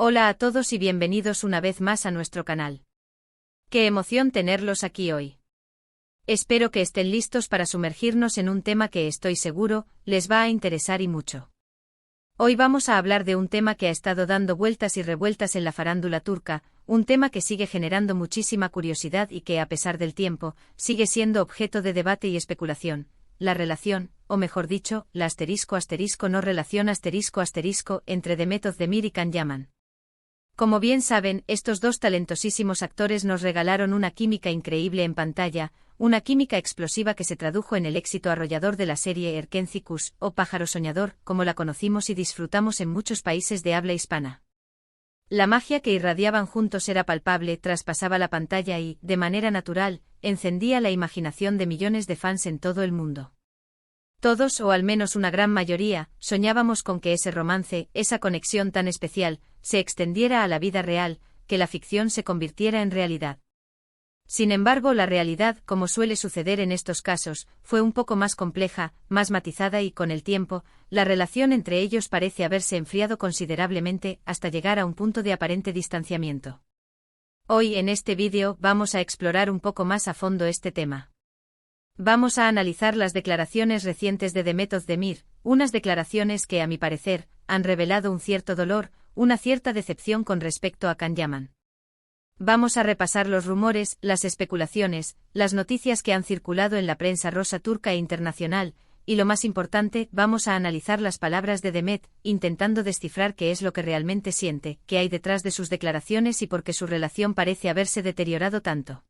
Hola a todos y bienvenidos una vez más a nuestro canal. Qué emoción tenerlos aquí hoy. Espero que estén listos para sumergirnos en un tema que estoy seguro les va a interesar y mucho. Hoy vamos a hablar de un tema que ha estado dando vueltas y revueltas en la farándula turca, un tema que sigue generando muchísima curiosidad y que, a pesar del tiempo, sigue siendo objeto de debate y especulación: la relación, o mejor dicho, la *** no relación *** entre Demet Özdemir y Can Yaman. Como bien saben, estos dos talentosísimos actores nos regalaron una química increíble en pantalla, una química explosiva que se tradujo en el éxito arrollador de la serie Erkenci Kuş, o Pájaro Soñador, como la conocimos y disfrutamos en muchos países de habla hispana. La magia que irradiaban juntos era palpable, traspasaba la pantalla y, de manera natural, encendía la imaginación de millones de fans en todo el mundo. Todos, o al menos una gran mayoría, soñábamos con que ese romance, esa conexión tan especial, se extendiera a la vida real, que la ficción se convirtiera en realidad. Sin embargo, la realidad, como suele suceder en estos casos, fue un poco más compleja, más matizada y, con el tiempo, la relación entre ellos parece haberse enfriado considerablemente hasta llegar a un punto de aparente distanciamiento. Hoy en este vídeo vamos a explorar un poco más a fondo este tema. Vamos a analizar las declaraciones recientes de Demet Özdemir, unas declaraciones que, a mi parecer, han revelado un cierto dolor, una cierta decepción con respecto a Can Yaman. Vamos a repasar los rumores, las especulaciones, las noticias que han circulado en la prensa rosa turca e internacional, y lo más importante, vamos a analizar las palabras de Demet, intentando descifrar qué es lo que realmente siente, qué hay detrás de sus declaraciones y por qué su relación parece haberse deteriorado tanto.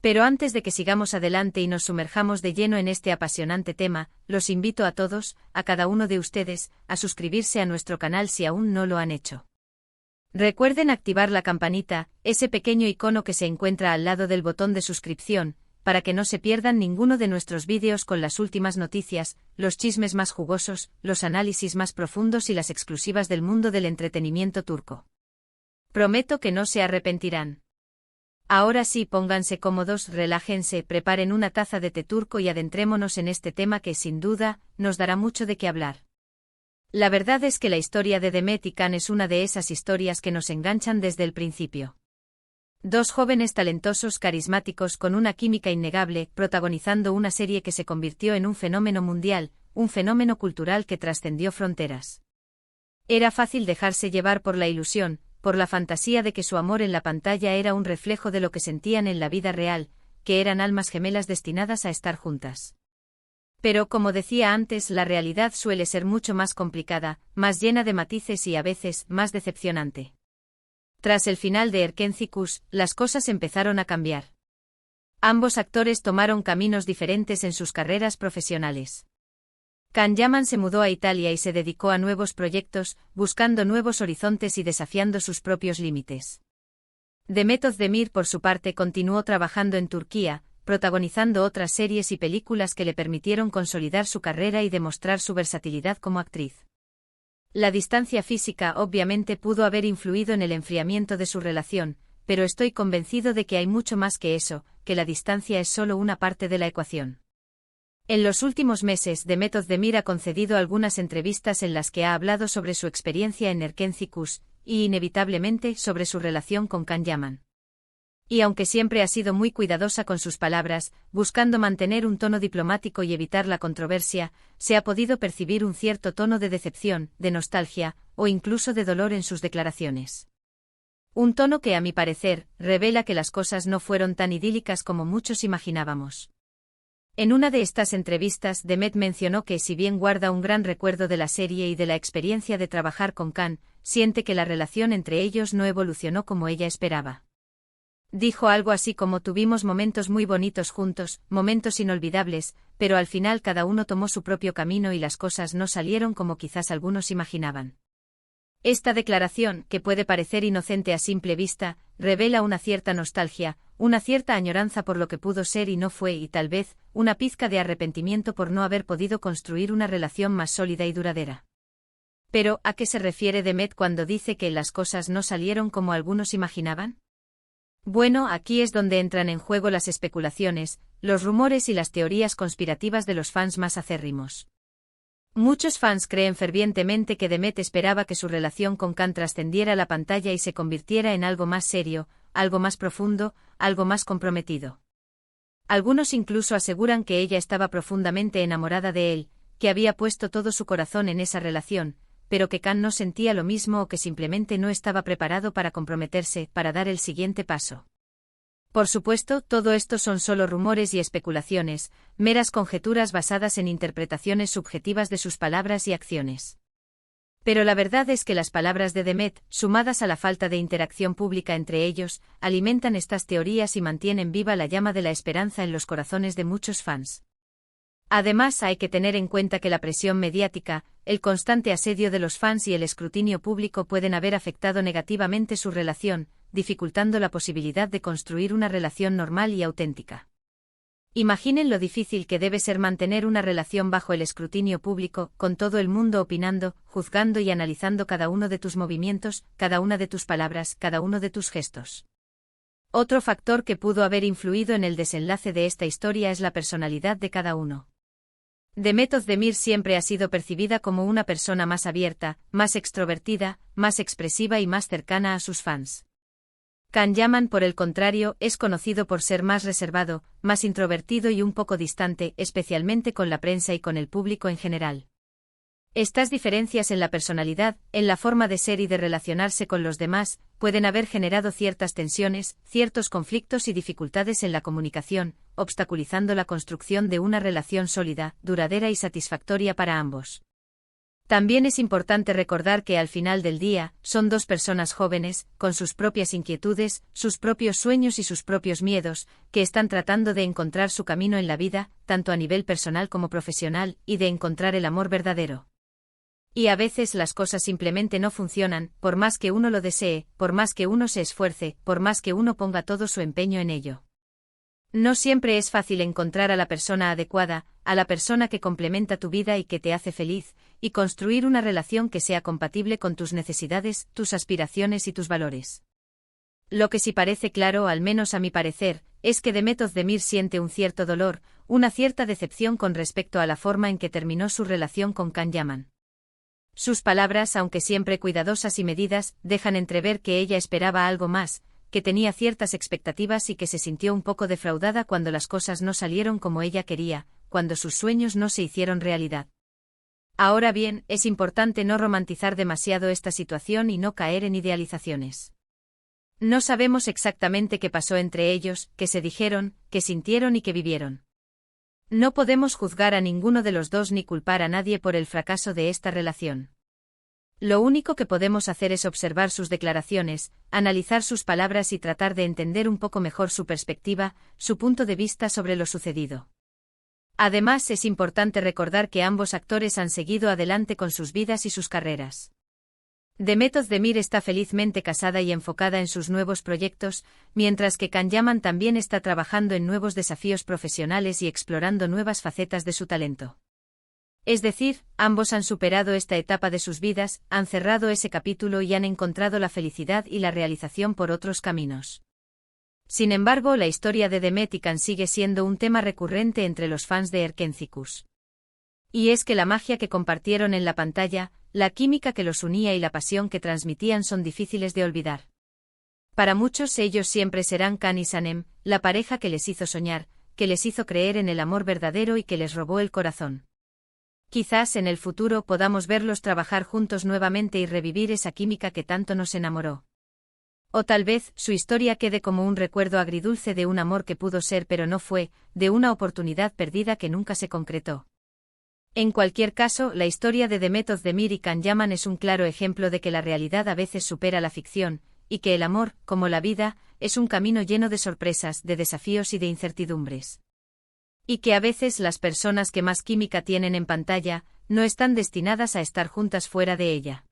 Pero antes de que sigamos adelante y nos sumerjamos de lleno en este apasionante tema, los invito a todos, a cada uno de ustedes, a suscribirse a nuestro canal si aún no lo han hecho. Recuerden activar la campanita, ese pequeño icono que se encuentra al lado del botón de suscripción, para que no se pierdan ninguno de nuestros vídeos con las últimas noticias, los chismes más jugosos, los análisis más profundos y las exclusivas del mundo del entretenimiento turco. Prometo que no se arrepentirán. Ahora sí, pónganse cómodos, relájense, preparen una taza de té turco y adentrémonos en este tema que, sin duda, nos dará mucho de qué hablar. La verdad es que la historia de Demet y Can es una de esas historias que nos enganchan desde el principio. Dos jóvenes talentosos, carismáticos, con una química innegable, protagonizando una serie que se convirtió en un fenómeno mundial, un fenómeno cultural que trascendió fronteras. Era fácil dejarse llevar por la ilusión, por la fantasía de que su amor en la pantalla era un reflejo de lo que sentían en la vida real, que eran almas gemelas destinadas a estar juntas. Pero, como decía antes, la realidad suele ser mucho más complicada, más llena de matices y a veces más decepcionante. Tras el final de Erkenci Kuş, las cosas empezaron a cambiar. Ambos actores tomaron caminos diferentes en sus carreras profesionales. Can Yaman se mudó a Italia y se dedicó a nuevos proyectos, buscando nuevos horizontes y desafiando sus propios límites. Demet Özdemir, por su parte, continuó trabajando en Turquía, protagonizando otras series y películas que le permitieron consolidar su carrera y demostrar su versatilidad como actriz. La distancia física obviamente pudo haber influido en el enfriamiento de su relación, pero estoy convencido de que hay mucho más que eso, que la distancia es solo una parte de la ecuación. En los últimos meses, Demet Özdemir ha concedido algunas entrevistas en las que ha hablado sobre su experiencia en Erkenci Kuş, y inevitablemente sobre su relación con Can Yaman. Y aunque siempre ha sido muy cuidadosa con sus palabras, buscando mantener un tono diplomático y evitar la controversia, se ha podido percibir un cierto tono de decepción, de nostalgia, o incluso de dolor en sus declaraciones. Un tono que, a mi parecer, revela que las cosas no fueron tan idílicas como muchos imaginábamos. En una de estas entrevistas, Demet mencionó que, si bien guarda un gran recuerdo de la serie y de la experiencia de trabajar con Can, siente que la relación entre ellos no evolucionó como ella esperaba. Dijo algo así como: tuvimos momentos muy bonitos juntos, momentos inolvidables, pero al final cada uno tomó su propio camino y las cosas no salieron como quizás algunos imaginaban. Esta declaración, que puede parecer inocente a simple vista, revela una cierta nostalgia, una cierta añoranza por lo que pudo ser y no fue y tal vez, una pizca de arrepentimiento por no haber podido construir una relación más sólida y duradera. Pero, ¿a qué se refiere Demet cuando dice que las cosas no salieron como algunos imaginaban? Bueno, aquí es donde entran en juego las especulaciones, los rumores y las teorías conspirativas de los fans más acérrimos. Muchos fans creen fervientemente que Demet esperaba que su relación con Can trascendiera la pantalla y se convirtiera en algo más serio, algo más profundo, algo más comprometido. Algunos incluso aseguran que ella estaba profundamente enamorada de él, que había puesto todo su corazón en esa relación, pero que Can no sentía lo mismo o que simplemente no estaba preparado para comprometerse, para dar el siguiente paso. Por supuesto, todo esto son solo rumores y especulaciones, meras conjeturas basadas en interpretaciones subjetivas de sus palabras y acciones. Pero la verdad es que las palabras de Demet, sumadas a la falta de interacción pública entre ellos, alimentan estas teorías y mantienen viva la llama de la esperanza en los corazones de muchos fans. Además, hay que tener en cuenta que la presión mediática, el constante asedio de los fans y el escrutinio público pueden haber afectado negativamente su relación, dificultando la posibilidad de construir una relación normal y auténtica. Imaginen lo difícil que debe ser mantener una relación bajo el escrutinio público, con todo el mundo opinando, juzgando y analizando cada uno de tus movimientos, cada una de tus palabras, cada uno de tus gestos. Otro factor que pudo haber influido en el desenlace de esta historia es la personalidad de cada uno. Demet Özdemir siempre ha sido percibida como una persona más abierta, más extrovertida, más expresiva y más cercana a sus fans. Can Yaman, por el contrario, es conocido por ser más reservado, más introvertido y un poco distante, especialmente con la prensa y con el público en general. Estas diferencias en la personalidad, en la forma de ser y de relacionarse con los demás, pueden haber generado ciertas tensiones, ciertos conflictos y dificultades en la comunicación, obstaculizando la construcción de una relación sólida, duradera y satisfactoria para ambos. También es importante recordar que al final del día, son dos personas jóvenes, con sus propias inquietudes, sus propios sueños y sus propios miedos, que están tratando de encontrar su camino en la vida, tanto a nivel personal como profesional, y de encontrar el amor verdadero. Y a veces las cosas simplemente no funcionan, por más que uno lo desee, por más que uno se esfuerce, por más que uno ponga todo su empeño en ello. No siempre es fácil encontrar a la persona adecuada, a la persona que complementa tu vida y que te hace feliz, y construir una relación que sea compatible con tus necesidades, tus aspiraciones y tus valores. Lo que sí parece claro, al menos a mi parecer, es que Demet Özdemir siente un cierto dolor, una cierta decepción con respecto a la forma en que terminó su relación con Can Yaman. Sus palabras, aunque siempre cuidadosas y medidas, dejan entrever que ella esperaba algo más, que tenía ciertas expectativas y que se sintió un poco defraudada cuando las cosas no salieron como ella quería, cuando sus sueños no se hicieron realidad. Ahora bien, es importante no romantizar demasiado esta situación y no caer en idealizaciones. No sabemos exactamente qué pasó entre ellos, qué se dijeron, qué sintieron y qué vivieron. No podemos juzgar a ninguno de los dos ni culpar a nadie por el fracaso de esta relación. Lo único que podemos hacer es observar sus declaraciones, analizar sus palabras y tratar de entender un poco mejor su perspectiva, su punto de vista sobre lo sucedido. Además, es importante recordar que ambos actores han seguido adelante con sus vidas y sus carreras. Demet Özdemir está felizmente casada y enfocada en sus nuevos proyectos, mientras que Can Yaman también está trabajando en nuevos desafíos profesionales y explorando nuevas facetas de su talento. Es decir, ambos han superado esta etapa de sus vidas, han cerrado ese capítulo y han encontrado la felicidad y la realización por otros caminos. Sin embargo, la historia de Demet y Can sigue siendo un tema recurrente entre los fans de Erkenzicus. Y es que la magia que compartieron en la pantalla, la química que los unía y la pasión que transmitían son difíciles de olvidar. Para muchos ellos siempre serán Can y Sanem, la pareja que les hizo soñar, que les hizo creer en el amor verdadero y que les robó el corazón. Quizás en el futuro podamos verlos trabajar juntos nuevamente y revivir esa química que tanto nos enamoró. O tal vez su historia quede como un recuerdo agridulce de un amor que pudo ser pero no fue, de una oportunidad perdida que nunca se concretó. En cualquier caso, la historia de Demet Özdemir y Can Yaman es un claro ejemplo de que la realidad a veces supera la ficción, y que el amor, como la vida, es un camino lleno de sorpresas, de desafíos y de incertidumbres. Y que a veces las personas que más química tienen en pantalla, no están destinadas a estar juntas fuera de ella.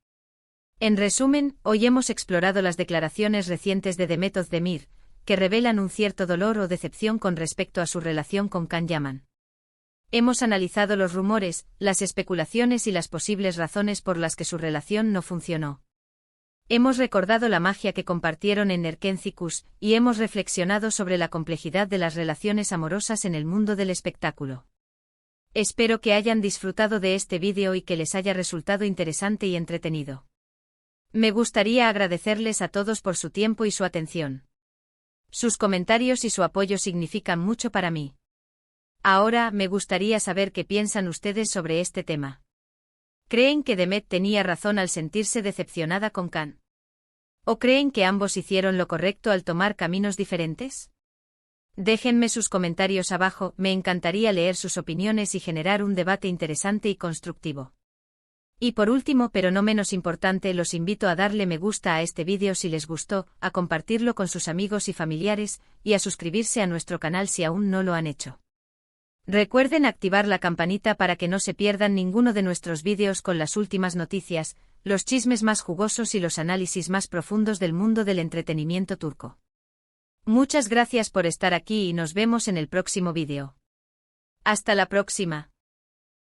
En resumen, hoy hemos explorado las declaraciones recientes de Demet Özdemir, que revelan un cierto dolor o decepción con respecto a su relación con Can Yaman. Hemos analizado los rumores, las especulaciones y las posibles razones por las que su relación no funcionó. Hemos recordado la magia que compartieron en Erkenzicus y hemos reflexionado sobre la complejidad de las relaciones amorosas en el mundo del espectáculo. Espero que hayan disfrutado de este vídeo y que les haya resultado interesante y entretenido. Me gustaría agradecerles a todos por su tiempo y su atención. Sus comentarios y su apoyo significan mucho para mí. Ahora, me gustaría saber qué piensan ustedes sobre este tema. ¿Creen que Demet tenía razón al sentirse decepcionada con Khan? ¿O creen que ambos hicieron lo correcto al tomar caminos diferentes? Déjenme sus comentarios abajo, me encantaría leer sus opiniones y generar un debate interesante y constructivo. Y por último, pero no menos importante, los invito a darle me gusta a este vídeo si les gustó, a compartirlo con sus amigos y familiares, y a suscribirse a nuestro canal si aún no lo han hecho. Recuerden activar la campanita para que no se pierdan ninguno de nuestros vídeos con las últimas noticias, los chismes más jugosos y los análisis más profundos del mundo del entretenimiento turco. Muchas gracias por estar aquí y nos vemos en el próximo vídeo. Hasta la próxima.